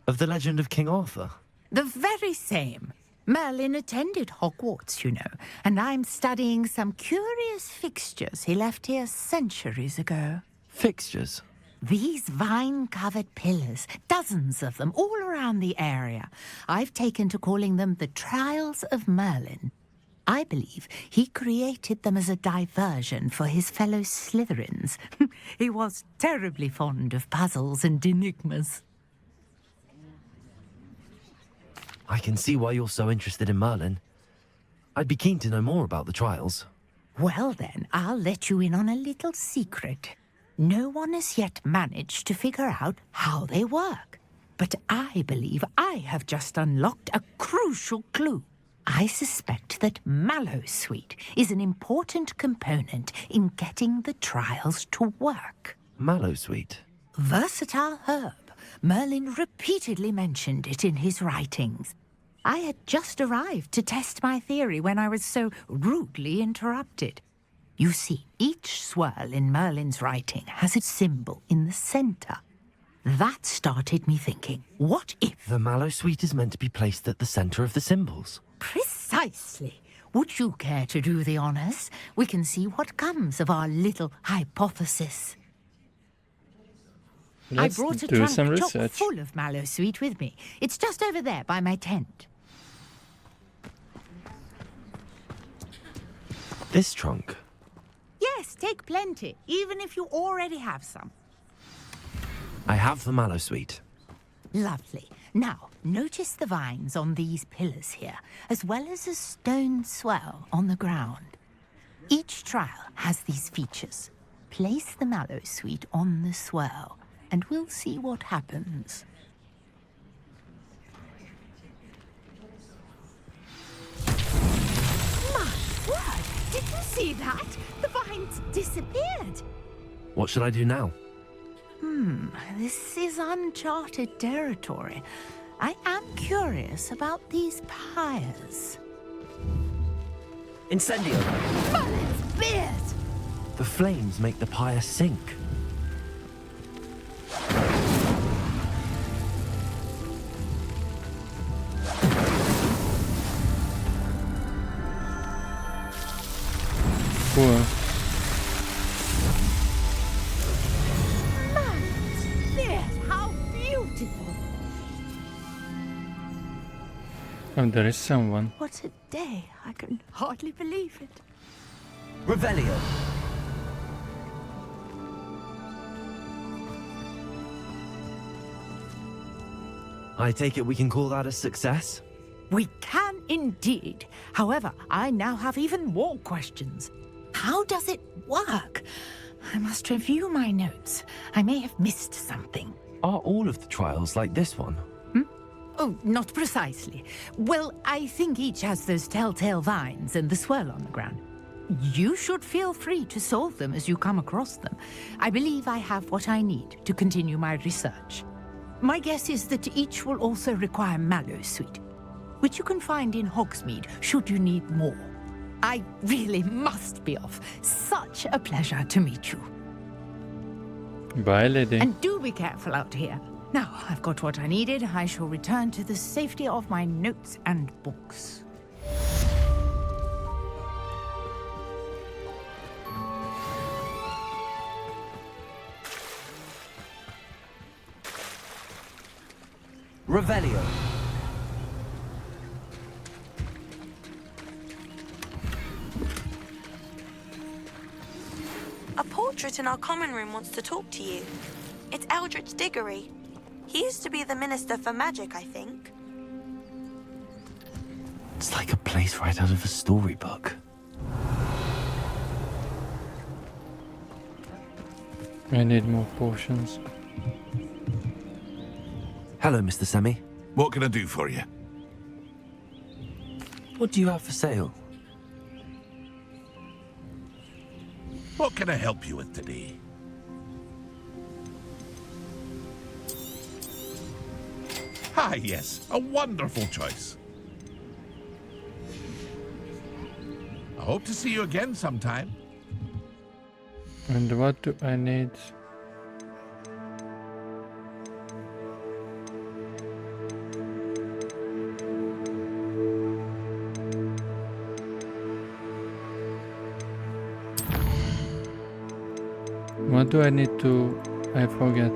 Speaker 6: Of the legend of King Arthur?
Speaker 15: The very same. Merlin attended Hogwarts, you know, and I'm studying some curious fixtures he left here centuries ago.
Speaker 6: Fixtures?
Speaker 15: These vine-covered pillars, dozens of them, all around the area. I've taken to calling them the Trials of Merlin. I believe he created them as a diversion for his fellow Slytherins. He was terribly fond of puzzles and enigmas.
Speaker 6: I can see why you're so interested in Merlin. I'd be keen to know more about the trials.
Speaker 15: Well then, I'll let you in on a little secret. No one has yet managed to figure out how they work. But I believe I have just unlocked a crucial clue. I suspect that Mallowsweet is an important component in getting the trials to work.
Speaker 6: Mallowsweet?
Speaker 15: Versatile herb. Merlin repeatedly mentioned it in his writings. I had just arrived to test my theory when I was so rudely interrupted. You see, each swirl in Merlin's writing has a symbol in the centre. That started me thinking, what if...
Speaker 6: The Mallowsweet is meant to be placed at the centre of the symbols.
Speaker 15: Precisely. Would you care to do the honours? We can see what comes of our little hypothesis.
Speaker 1: Let's
Speaker 15: I brought a
Speaker 1: do
Speaker 15: trunk
Speaker 1: some
Speaker 15: chock
Speaker 1: research.
Speaker 15: full of Mallowsweet with me. It's just over there by my tent.
Speaker 6: This trunk?
Speaker 15: Yes, take plenty, even if you already have some.
Speaker 6: I have the Mallowsweet.
Speaker 15: Lovely. Now, notice the vines on these pillars here, as well as a stone swell on the ground. Each trial has these features. Place the Mallowsweet on the swell, and we'll see what happens. My word! Did you see that? The vines disappeared.
Speaker 6: What should I do now?
Speaker 15: This is uncharted territory. I am curious about these pyres.
Speaker 6: Incendio!
Speaker 15: Merlin's beard!
Speaker 6: The flames make the pyre sink.
Speaker 1: Cool.
Speaker 15: Merlin's beard! How beautiful!
Speaker 1: Oh, there is someone.
Speaker 15: What a day! I can hardly believe it.
Speaker 6: Revelio! I take it we can call that a success?
Speaker 15: We can indeed. However, I now have even more questions. How does it work? I must review my notes. I may have missed something.
Speaker 6: Are all of the trials like this one?
Speaker 15: Oh, not precisely. Well, I think each has those telltale vines and the swirl on the ground. You should feel free to solve them as you come across them. I believe I have what I need to continue my research. My guess is that each will also require Mallowsweet, which you can find in Hogsmeade should you need more. I really must be off. Such a pleasure to meet you.
Speaker 1: Bye, lady.
Speaker 15: And do be careful out here. Now, I've got what I needed. I shall return to the safety of my notes and books.
Speaker 6: Revelio.
Speaker 2: A portrait in our common room wants to talk to you. It's Eldritch Diggory. He used to be the Minister for Magic, I think.
Speaker 6: It's like a place right out of a storybook.
Speaker 1: I need more potions.
Speaker 6: Hello, Mr. Semi.
Speaker 22: What can I do for you?
Speaker 6: What do you have for sale?
Speaker 22: What can I help you with today? Ah, yes, a wonderful choice. I hope to see you again sometime.
Speaker 1: And what do I need? What do I need to... I forget.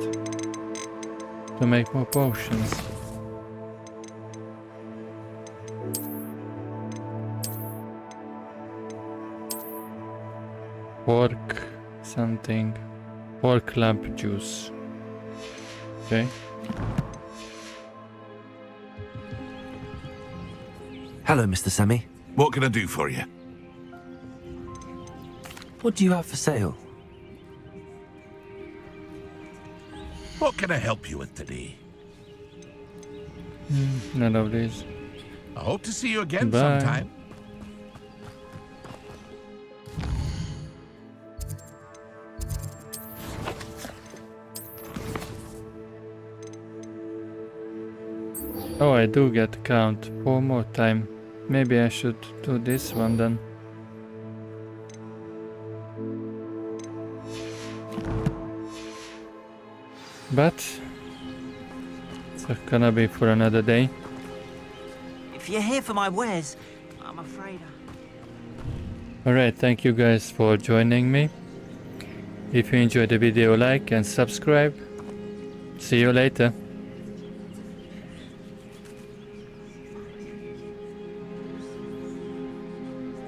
Speaker 1: To make more potions. Pork something. Pork lamp juice. Okay.
Speaker 6: Hello, Mr. Semi.
Speaker 22: What can I do for you?
Speaker 6: What do you have for sale?
Speaker 22: What can I help you with today?
Speaker 1: None of these.
Speaker 22: I hope to see you again
Speaker 1: Bye.
Speaker 22: sometime.
Speaker 1: Oh, I do get count 4 more time. Maybe I should do this one then. But it's gonna be for another day.
Speaker 9: If you're here for my wares, I'm afraid
Speaker 1: Alright, thank you guys for joining me. If you enjoyed the video, like and subscribe. See you later.